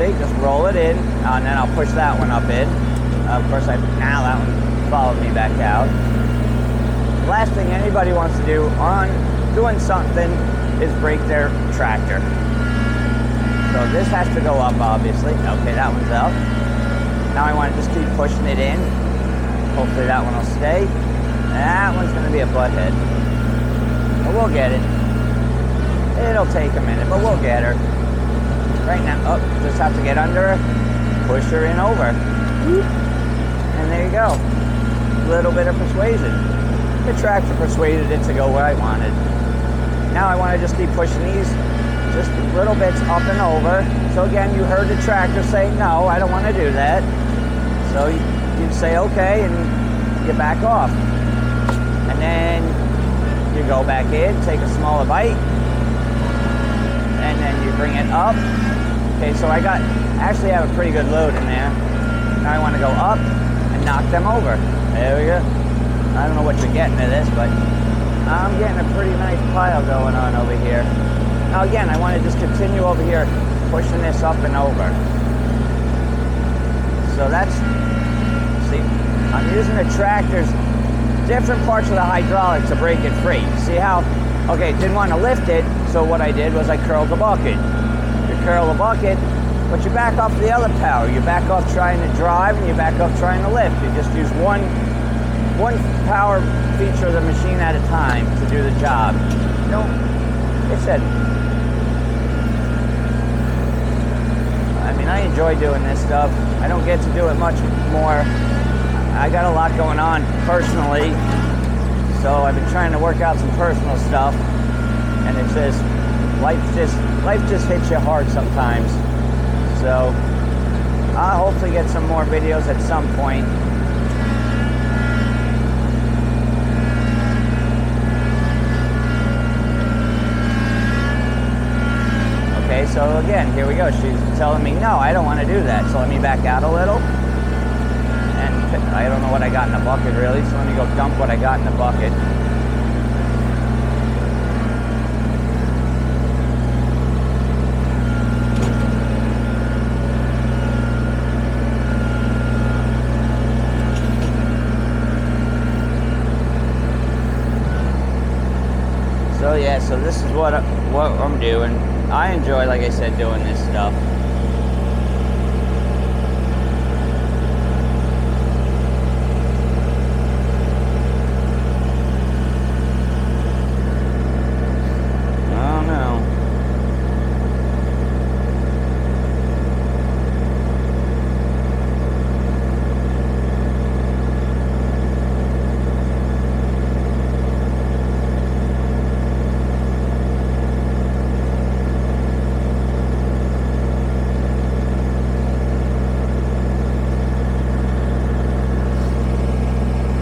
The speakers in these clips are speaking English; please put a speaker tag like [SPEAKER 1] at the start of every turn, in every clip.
[SPEAKER 1] see, just roll it in, and then I'll push that one up in. Of course, now that one followed me back out. The last thing anybody wants to do on doing something is break their tractor. So this has to go up, obviously. Okay, that one's up. Now I want to just keep pushing it in. Hopefully that one will stay. That one's going to be a butt head. But we'll get it. It'll take a minute, but we'll get her. Right now, just have to get under her, push her in over. And there you go. A little bit of persuasion. The tractor persuaded it to go where I wanted. Now I want to just keep pushing these just little bits up and over. So again, you heard the tractor say, no, I don't want to do that. So you'd say, okay, and you back off. And then you go back in, take a smaller bite, and then you bring it up. Okay, so I actually have a pretty good load in there. Now I want to go up and knock them over. There we go. I don't know what you're getting to this, but I'm getting a pretty nice pile going on over here. Now again, I want to just continue over here, pushing this up and over. So that's, see, I'm using the tractor's different parts of the hydraulic to break it free. See how, okay, didn't want to lift it, so what I did was I curled the bucket. You curl the bucket, but you back off the other power. You back off trying to drive, and you back off trying to lift. You just use one power feature of the machine at a time to do the job. You know, like I said, I mean, I enjoy doing this stuff. I don't get to do it much more. I got a lot going on personally, so I've been trying to work out some personal stuff, and it says life just hits you hard sometimes. So I'll hopefully get some more videos at some point. Okay, so again, here we go. She's telling me, no, I don't want to do that. So let me back out a little. And I don't know what I got in the bucket really, so let me go dump what I got in the bucket. So yeah, so this is what I'm doing. I enjoy, like I said, doing this stuff. Oh no.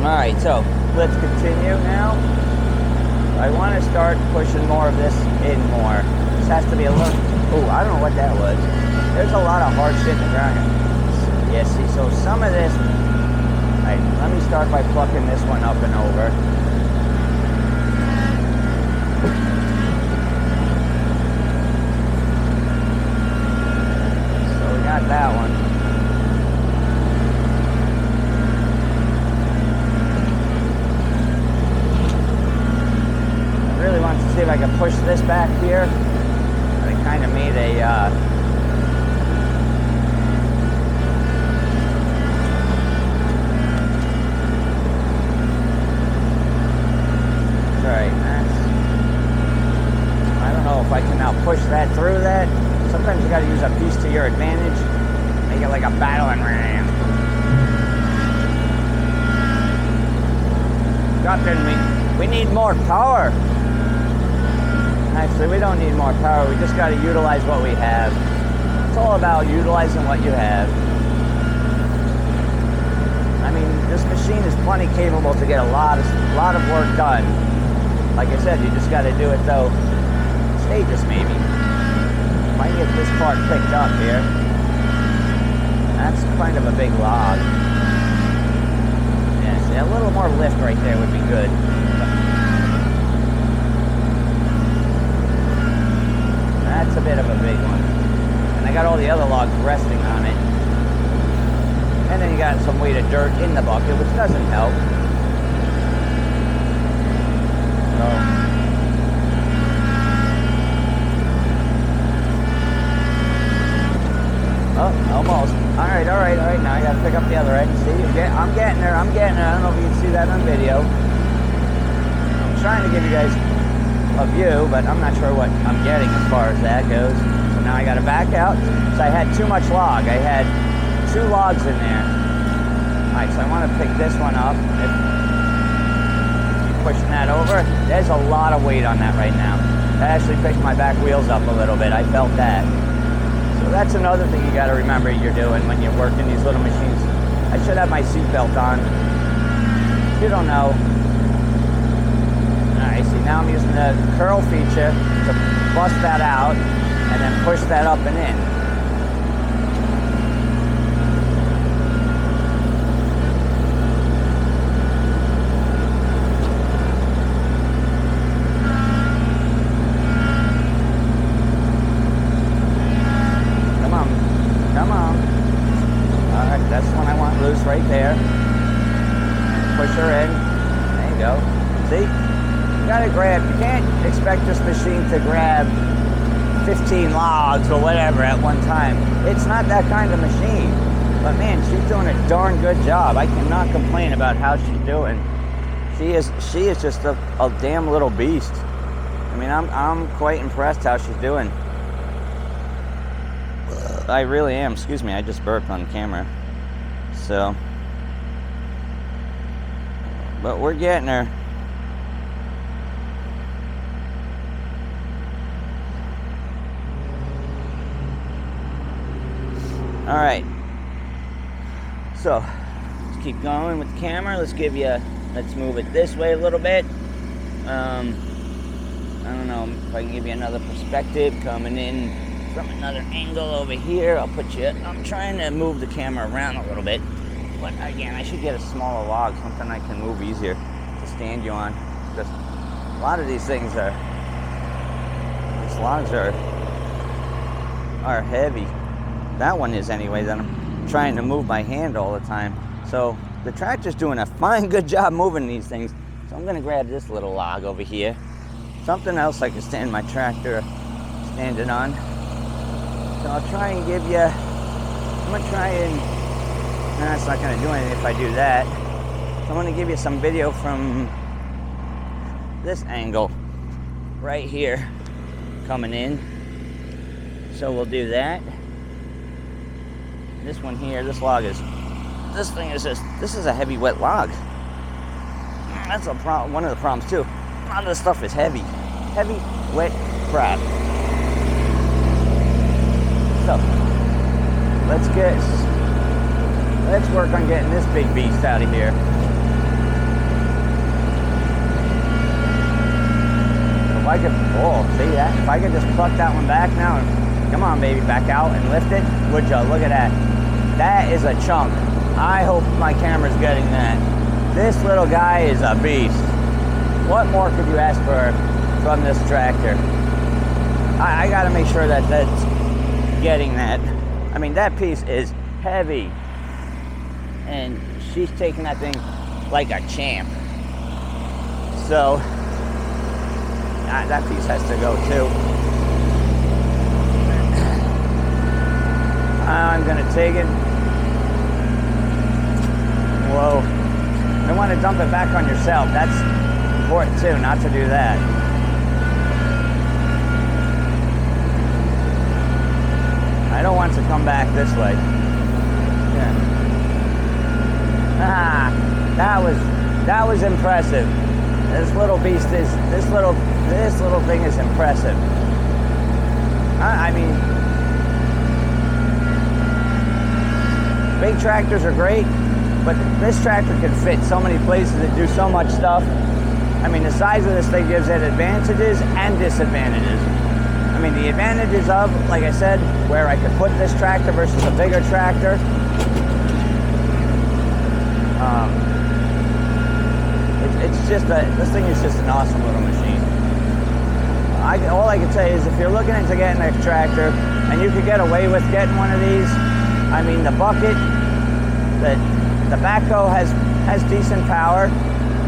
[SPEAKER 1] Alright, so let's continue now. I want to start pushing more of this in more. This has to be a little... Oh, I don't know what that was. There's a lot of hard shit in the ground. Yeah, see, so some of this... Alright, let me start by plucking this one up and over. So we got that one. Really want to see if I can push this back here. I kind of made a alright, I don't know if I can now push that through that. Sometimes you gotta use a piece to your advantage. Make it like a battling ram. Captain, we need more power. Actually, we don't need more power. We just got to utilize what we have. It's all about utilizing what you have. I mean, this machine is plenty capable to get a lot of work done. Like I said, you just got to do it though. Stages maybe. If I can get this part picked up here. That's kind of a big log. Yeah, see, a little more lift right there would be good. That's a bit of a big one. And I got all the other logs resting on it. And then you got some weight of dirt in the bucket, which doesn't help. Oh, almost. All right. Now I got to pick up the other end. See, I'm getting there. I don't know if you can see that on video. I'm trying to give you guys a view, but I'm not sure what I'm getting as far as that goes. So now I got to back out. So I had too much log. I had 2 logs in there. All right, so I want to pick this one up. If you're pushing that over, there's a lot of weight on that right now. That actually picked my back wheels up a little bit. I felt that. So that's another thing you got to remember you're doing when you're working these little machines. I should have my seatbelt on. If you don't know. Alright, see now I'm using the curl feature to bust that out and then push that up and in. Come on. Alright, that's the one I want loose right there. Push her in. There you go. See? You gotta grab. You can't expect this machine to grab 15 logs or whatever at one time. It's not that kind of machine. But man, she's doing a darn good job. I cannot complain about how she's doing. She is just a damn little beast. I mean, I'm quite impressed how she's doing. I really am. Excuse me, I just burped on camera. So, but we're getting her. All right. So, let's keep going with the camera. Let's move it this way a little bit. I don't know if I can give you another perspective coming in from another angle over here. I'm trying to move the camera around a little bit, but again, I should get a smaller log, something I can move easier to stand you on, because a lot of these logs are heavy. That one is anyway, that I'm trying to move by hand all the time. So the tractor's doing a fine good job moving these things. So I'm gonna grab this little log over here, something else I can stand my tractor standing on. So I'll try and give you, it's not going to do anything if I do that. So I'm going to give you some video from this angle right here coming in. So we'll do that. This one here, this is a heavy wet log. That's a problem, one of the problems too. A lot of this stuff is heavy wet crap. So, let's work on getting this big beast out of here. If I could, see that? If I could just pluck that one back now, and come on baby, back out and lift it, would you? Look at that. That is a chunk. I hope my camera's getting that. This little guy is a beast. What more could you ask for from this tractor? I gotta make sure that that's getting that. I mean, that piece is heavy, and she's taking that thing like a champ. So that piece has to go too. I'm gonna take it. Whoa. You want to dump it back on yourself. That's important too, not to do that. I don't want to come back this way. Yeah. That was impressive. This little beast is, this little thing is impressive. I mean, big tractors are great, but this tractor can fit so many places and do so much stuff. I mean, the size of this thing gives it advantages and disadvantages. I mean, the advantages of, like I said, where I could put this tractor versus a bigger tractor. It's just this thing is just an awesome little machine. all I can say is if you're looking into getting a tractor and you could get away with getting one of these, I mean, the bucket, the backhoe has decent power.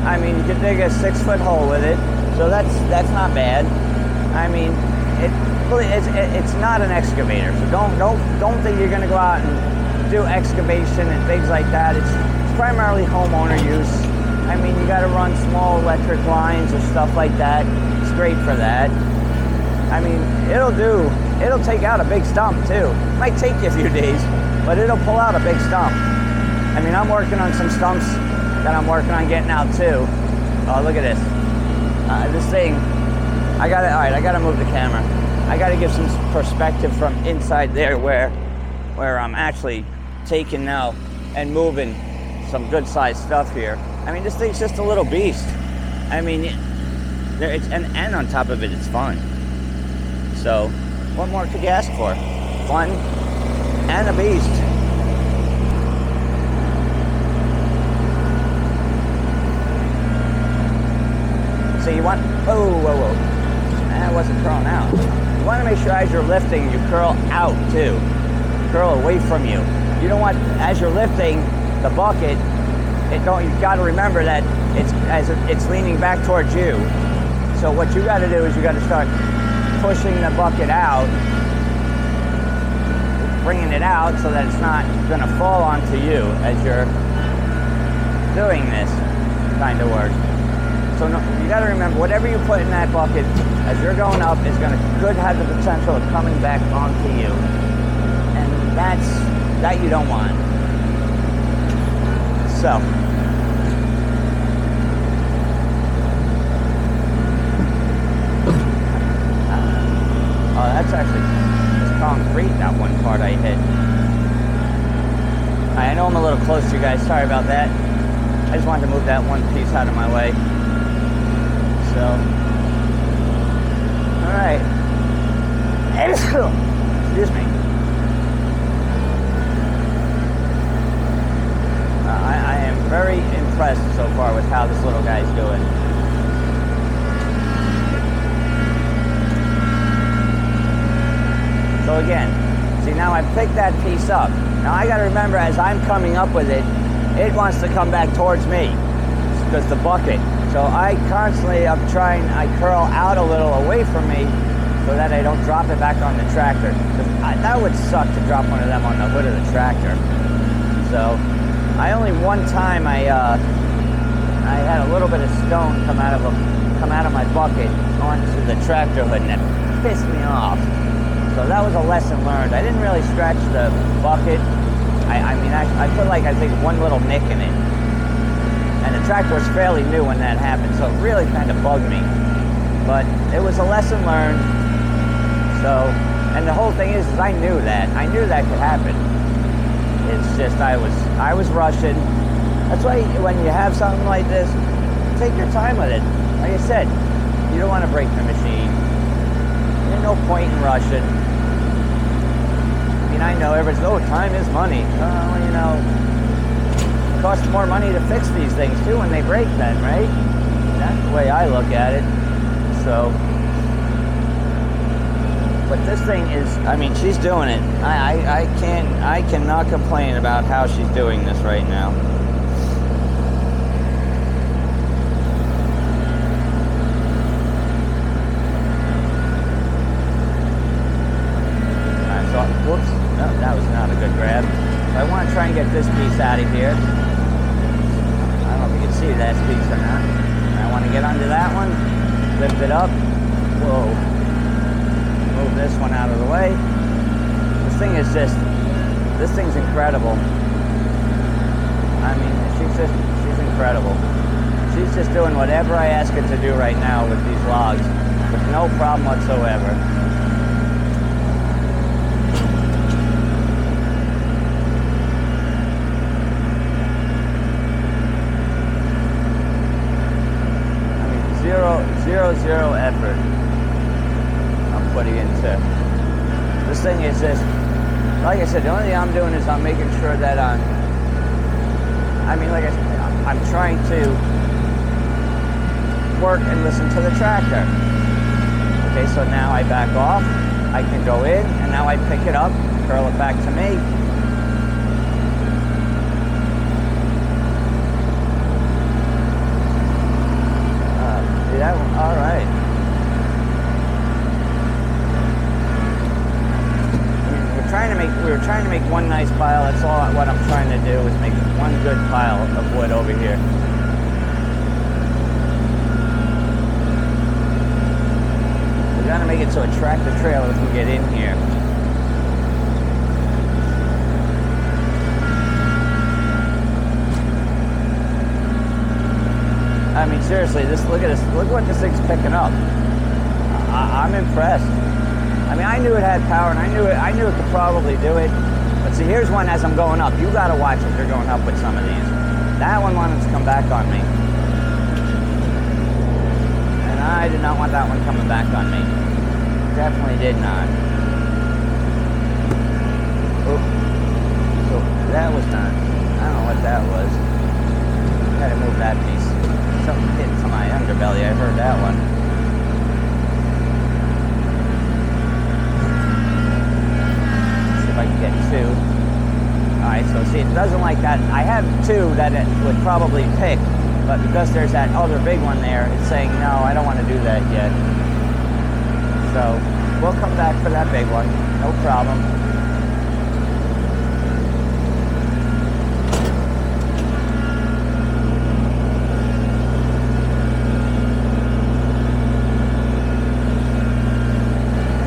[SPEAKER 1] I mean, you could dig a 6-foot hole with it, so that's not bad. I mean, it's not an excavator, so don't think you're going to go out and do excavation and things like that. It's primarily homeowner use. I mean, you got to run small electric lines or stuff like that. It's great for that. I mean, it'll take out a big stump too. It might take you a few days, but it'll pull out a big stump. I mean, I'm working on some stumps that I'm working on getting out too. Oh, look at this. This thing, all right, I gotta move the camera. I gotta give some perspective from inside there where I'm actually taking now and moving some good sized stuff here. I mean, this thing's just a little beast. I mean, and on top of it, it's fun. So, what more could you ask for? Fun and a beast. So you want, whoa. That wasn't curling out. You want to make sure as you're lifting, you curl out too. Curl away from you. You don't want, as you're lifting the bucket, you've got to remember that it's leaning back towards you. So what you got to do is you got to start pushing the bucket out, bringing it out so that it's not going to fall onto you as you're doing this kind of work. So you got to remember, whatever you put in that bucket as you're going up could have the potential of coming back onto you, and that you don't want. So. Oh, that's actually just concrete, that one part I hit. I know I'm a little close to you guys, sorry about that. I just wanted to move that one piece out of my way. So, alright. Excuse me. I am very impressed so far with how this little guy's doing. So again, see, now I picked that piece up. Now I gotta remember, as I'm coming up with it, it wants to come back towards me because the bucket. So I curl out a little away from me so that I don't drop it back on the tractor. That would suck to drop one of them on the hood of the tractor. So one time I had a little bit of stone come out of my bucket onto the tractor hood, and it pissed me off. So that was a lesson learned. I didn't really scratch the bucket. I put I think one little nick in it. And the tractor was fairly new when that happened, so it really kind of bugged me. But it was a lesson learned. So, and the whole thing is I knew that. I knew that could happen. It's just I was rushing. That's why when you have something like this, take your time with it. Like I said, you don't want to break the machine. There's no point in rushing. I mean, I know everybody's, time is money. It costs more money to fix these things too when they break then, right? That's the way I look at it. So, but this thing is, I mean, she's doing it. I cannot complain about how she's doing this right now. Whoops, no, that was not a good grab. So I want to try and get this piece out of here. I don't know if you can see that piece or not. I want to get under that one, lift it up. Whoa. Move this one out of the way. This thing's incredible. I mean, she's incredible. She's just doing whatever I ask her to do right now with these logs, with no problem whatsoever. Zero effort I'm putting into this thing. Is just, like I said, the only thing I'm doing is I'm making sure that I'm trying to work and listen to the tractor. Okay, so now I back off, I can go in, and now I pick it up, curl it back to me. See that one? All right. We were trying to make one nice pile. That's all what I'm trying to do is make one good pile of wood over here. We gotta make it so a tractor trailer can get in here. I mean, seriously, look at this. Look what this thing's picking up. I'm impressed. I mean, I knew it had power, and I knew it could probably do it. But see, here's one as I'm going up. You got to watch if you're going up with some of these. That one wanted to come back on me, and I did not want that one coming back on me. Definitely did not. Oh, so that was not. I don't know what that was. Gotta move that piece. Something hit to my underbelly. I heard that one. I can get two. Alright, so see, it doesn't like that. I have two that it would probably pick, but because there's that other big one there, it's saying, no, I don't want to do that yet. So, we'll come back for that big one. No problem.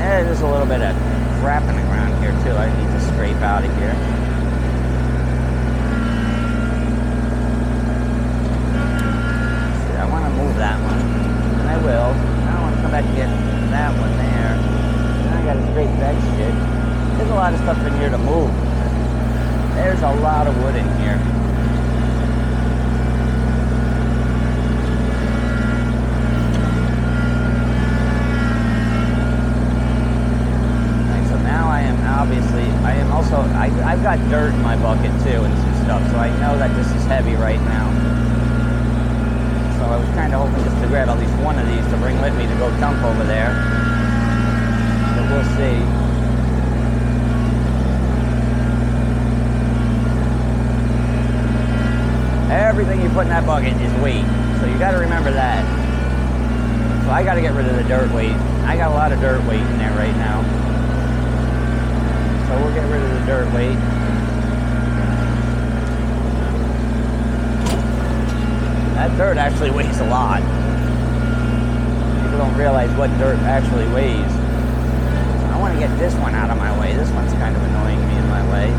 [SPEAKER 1] And there's a little bit of crap in the ground here too. I need to scrape out of here. See, I want to move that one, and I will. Now I want to come back and get that one there. Now I got to scrape that shit. There's a lot of stuff in here to move. There's a lot of wood in here. Obviously, I've got dirt in my bucket too and some stuff, so I know that this is heavy right now. So I was kind of hoping just to grab at least one of these to bring with me to go dump over there. But we'll see. Everything you put in that bucket is weight, so you got to remember that. So I got to get rid of the dirt weight. I got a lot of dirt weight in there right now. So we'll get rid of the dirt weight. That dirt actually weighs a lot. People don't realize what dirt actually weighs. I want to get this one out of my way. This one's kind of annoying me in my way.